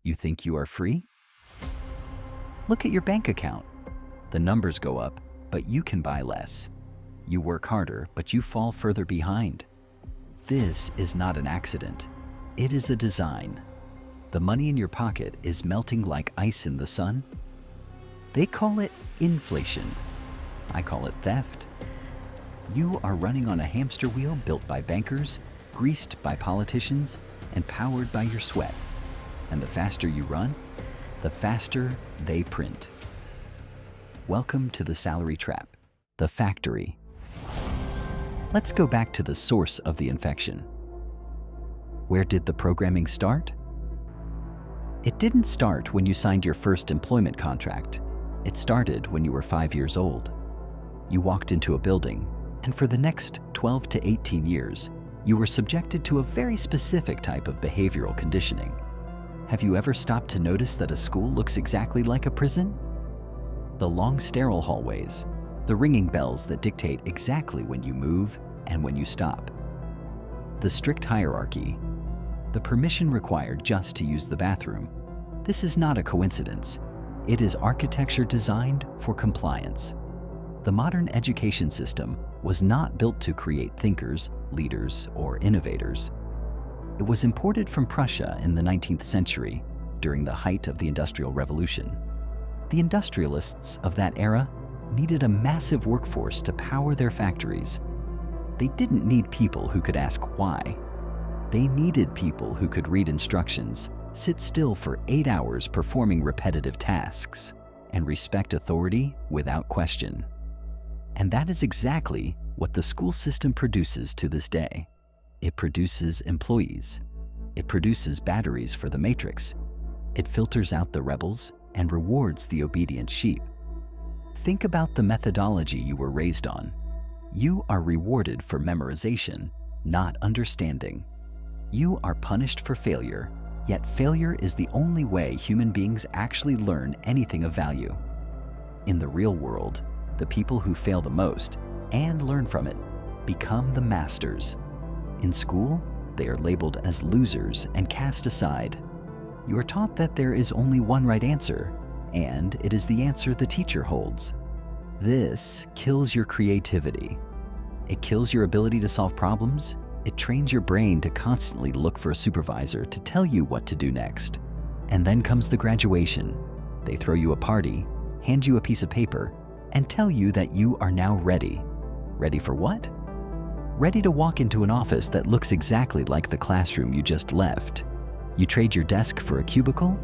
You think you are free? Look at your bank account. The numbers go up, but you can buy less. You work harder, but you fall further behind. This is not an accident. It is a design. The money in your pocket is melting like ice in the sun. They call it inflation. I call it theft. You are running on a hamster wheel built by bankers, greased by politicians, and powered by your sweat. And the faster you run, the faster they print. Welcome to the salary trap, the factory. Let's go back to the source of the infection. Where did the programming start? It didn't start when you signed your first employment contract. It started when you were 5 years old. You walked into a building, and for the next 12 to 18 years, you were subjected to a very specific type of behavioral conditioning. Have you ever stopped to notice that a school looks exactly like a prison? The long sterile hallways, the ringing bells that dictate exactly when you move and when you stop. The strict hierarchy, the permission required just to use the bathroom. This is not a coincidence. It is architecture designed for compliance. The modern education system was not built to create thinkers, leaders, or innovators. It was imported from Prussia in the 19th century during the height of the Industrial Revolution. The industrialists of that era needed a massive workforce to power their factories. They didn't need people who could ask why. They needed people who could read instructions, sit still for 8 hours performing repetitive tasks, and respect authority without question. And that is exactly what the school system produces to this day. It produces employees. It produces batteries for the matrix. It filters out the rebels and rewards the obedient sheep. Think about the methodology you were raised on. You are rewarded for memorization, not understanding. You are punished for failure, yet failure is the only way human beings actually learn anything of value. In the real world, the people who fail the most and learn from it become the masters. In school, they are labeled as losers and cast aside. You are taught that there is only one right answer, and it is the answer the teacher holds. This kills your creativity. It kills your ability to solve problems. It trains your brain to constantly look for a supervisor to tell you what to do next. And then comes the graduation. They throw you a party, hand you a piece of paper, and tell you that you are now ready. Ready for what? Ready to walk into an office that looks exactly like the classroom you just left. You trade your desk for a cubicle.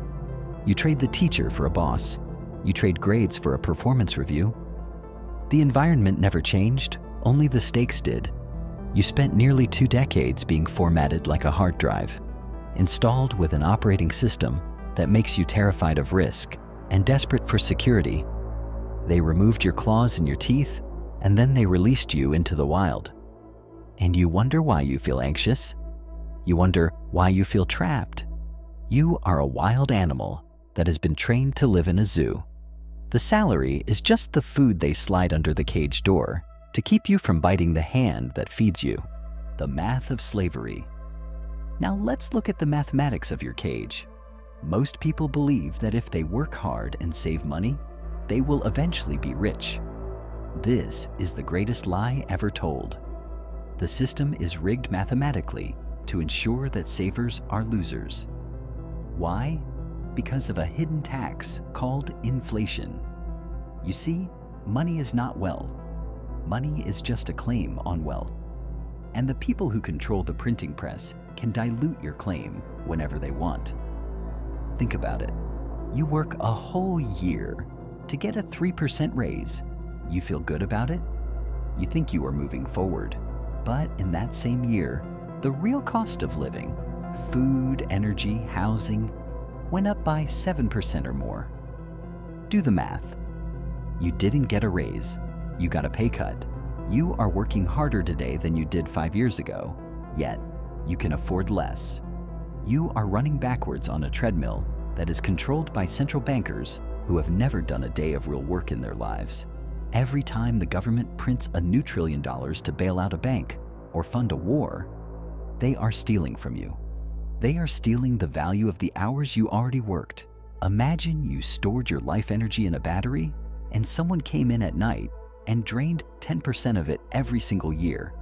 You trade the teacher for a boss. You trade grades for a performance review. The environment never changed, only the stakes did. You spent nearly 2 decades being formatted like a hard drive, installed with an operating system that makes you terrified of risk and desperate for security. They removed your claws and your teeth, and then they released you into the wild. And you wonder why you feel anxious. You wonder why you feel trapped. You are a wild animal that has been trained to live in a zoo. The salary is just the food they slide under the cage door to keep you from biting the hand that feeds you. The math of slavery. Now let's look at the mathematics of your cage. Most people believe that if they work hard and save money, they will eventually be rich. This is the greatest lie ever told. The system is rigged mathematically to ensure that savers are losers. Why? Because of a hidden tax called inflation. You see, money is not wealth. Money is just a claim on wealth. And the people who control the printing press can dilute your claim whenever they want. Think about it. You work a whole year to get a 3% raise. You feel good about it? You think you are moving forward. But in that same year, the real cost of living, food, energy, housing, went up by 7% or more. Do the math. You didn't get a raise. You got a pay cut. You are working harder today than you did 5 years ago, yet you can afford less. You are running backwards on a treadmill that is controlled by central bankers who have never done a day of real work in their lives. Every time the government prints a new $1 trillion to bail out a bank or fund a war, they are stealing from you. They are stealing the value of the hours you already worked. Imagine you stored your life energy in a battery and someone came in at night and drained 10% of it every single year.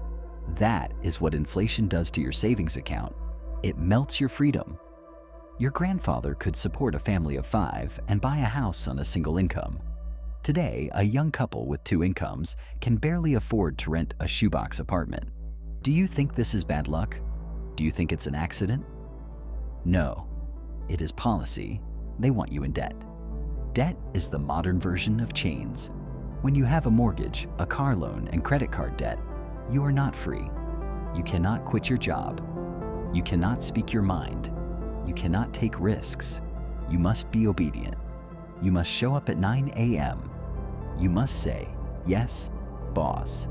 That is what inflation does to your savings account. It melts your freedom. Your grandfather could support a family of 5 and buy a house on a single income. Today, a young couple with 2 incomes can barely afford to rent a shoebox apartment. Do you think this is bad luck? Do you think it's an accident? No. It is policy. They want you in debt. Debt is the modern version of chains. When you have a mortgage, a car loan, and credit card debt, you are not free. You cannot quit your job. You cannot speak your mind. You cannot take risks. You must be obedient. You must show up at 9 a.m. You must say, "Yes, boss."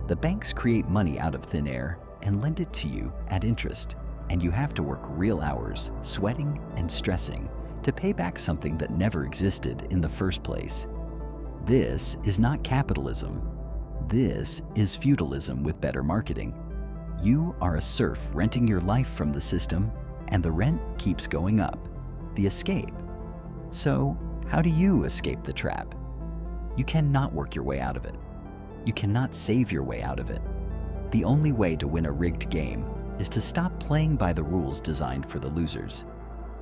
The banks create money out of thin air and lend it to you at interest, and you have to work real hours, sweating and stressing, to pay back something that never existed in the first place. This is not capitalism. This is feudalism with better marketing. You are a serf renting your life from the system, and the rent keeps going up. The escape. So, how do you escape the trap? You cannot work your way out of it. You cannot save your way out of it. The only way to win a rigged game is to stop playing by the rules designed for the losers.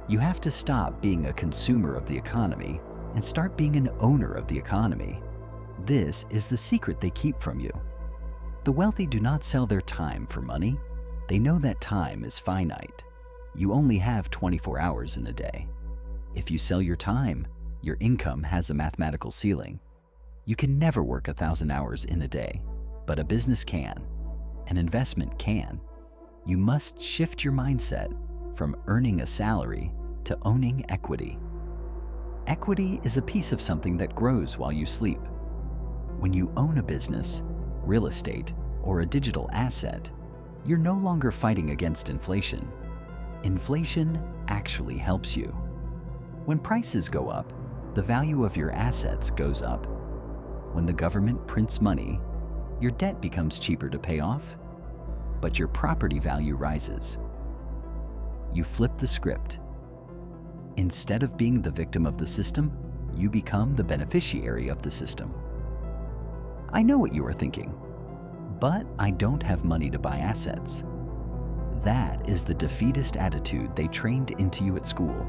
You have to stop being a consumer of the economy and start being an owner of the economy. This is the secret they keep from you. The wealthy do not sell their time for money. They know that time is finite. You only have 24 hours in a day. If you sell your time, your income has a mathematical ceiling. You can never work 1,000 hours in a day, but a business can. An investment can. You must shift your mindset from earning a salary to owning equity. Equity is a piece of something that grows while you sleep. When you own a business, real estate, or a digital asset, you're no longer fighting against inflation. Inflation actually helps you. When prices go up, the value of your assets goes up. When the government prints money, your debt becomes cheaper to pay off, but your property value rises. You flip the script. Instead of being the victim of the system, you become the beneficiary of the system. I know what you are thinking, but I don't have money to buy assets. That is the defeatist attitude they trained into you at school.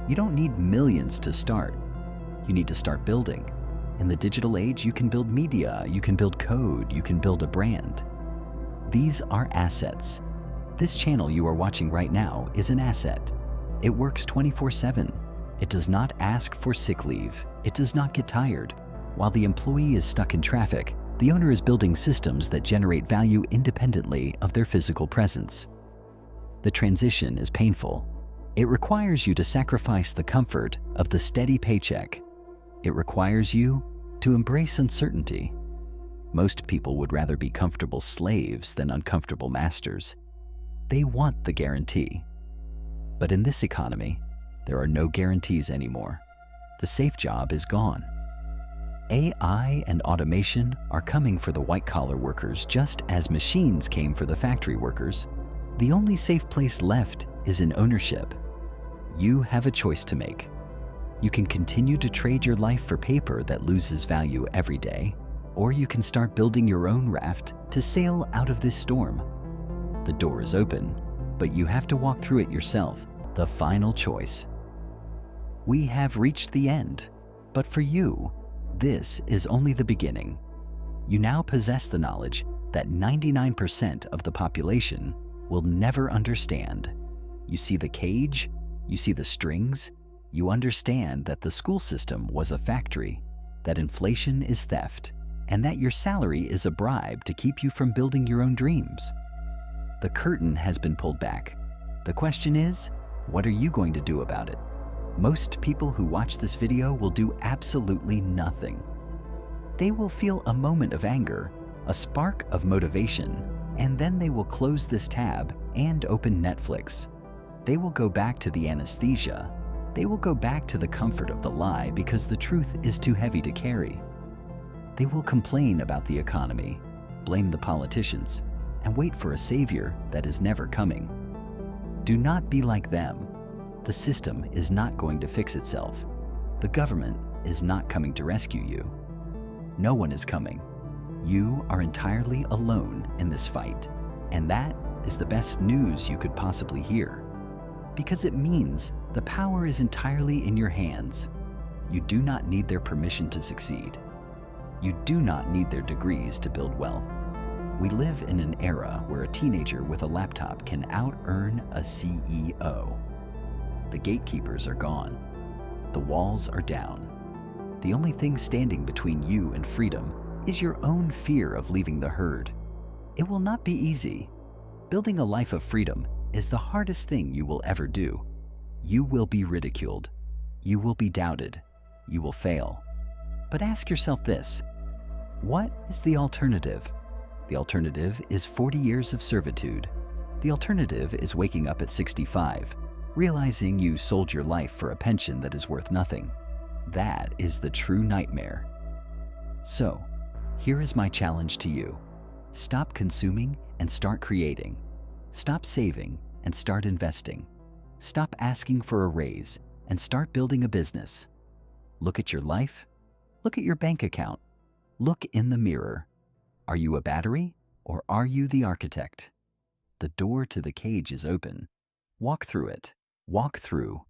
You don't need millions to start. You need to start building. In the digital age, you can build media, you can build code, you can build a brand. These are assets. This channel you are watching right now is an asset. It works 24/7. It does not ask for sick leave. It does not get tired. While the employee is stuck in traffic, the owner is building systems that generate value independently of their physical presence. The transition is painful. It requires you to sacrifice the comfort of the steady paycheck. It requires you to embrace uncertainty. Most people would rather be comfortable slaves than uncomfortable masters. They want the guarantee. But in this economy, there are no guarantees anymore. The safe job is gone. AI and automation are coming for the white-collar workers just as machines came for the factory workers. The only safe place left is in ownership. You have a choice to make. You can continue to trade your life for paper that loses value every day, or you can start building your own raft to sail out of this storm. The door is open, but you have to walk through it yourself. The final choice. We have reached the end, but for you, this is only the beginning. You now possess the knowledge that 99% of the population will never understand. You see the cage, you see the strings, you understand that the school system was a factory, that inflation is theft, and that your salary is a bribe to keep you from building your own dreams. The curtain has been pulled back. The question is, what are you going to do about it? Most people who watch this video will do absolutely nothing. They will feel a moment of anger, a spark of motivation, and then they will close this tab and open Netflix. They will go back to the anesthesia. They will go back to the comfort of the lie because the truth is too heavy to carry. They will complain about the economy, blame the politicians, and wait for a savior that is never coming. Do not be like them. The system is not going to fix itself. The government is not coming to rescue you. No one is coming. You are entirely alone in this fight, and that is the best news you could possibly hear, because it means the power is entirely in your hands. You do not need their permission to succeed. You do not need their degrees to build wealth. We live in an era where a teenager with a laptop can out-earn a CEO. The gatekeepers are gone. The walls are down. The only thing standing between you and freedom is your own fear of leaving the herd. It will not be easy. Building a life of freedom is the hardest thing you will ever do. You will be ridiculed. You will be doubted. You will fail. But ask yourself this: what is the alternative? The alternative is 40 years of servitude. The alternative is waking up at 65, realizing you sold your life for a pension that is worth nothing. That is the true nightmare. So, here is my challenge to you. Stop consuming and start creating. Stop saving and start investing. Stop asking for a raise and start building a business. Look at your life. Look at your bank account. Look in the mirror. Are you a battery or are you the architect? The door to the cage is open. Walk through it. Walk through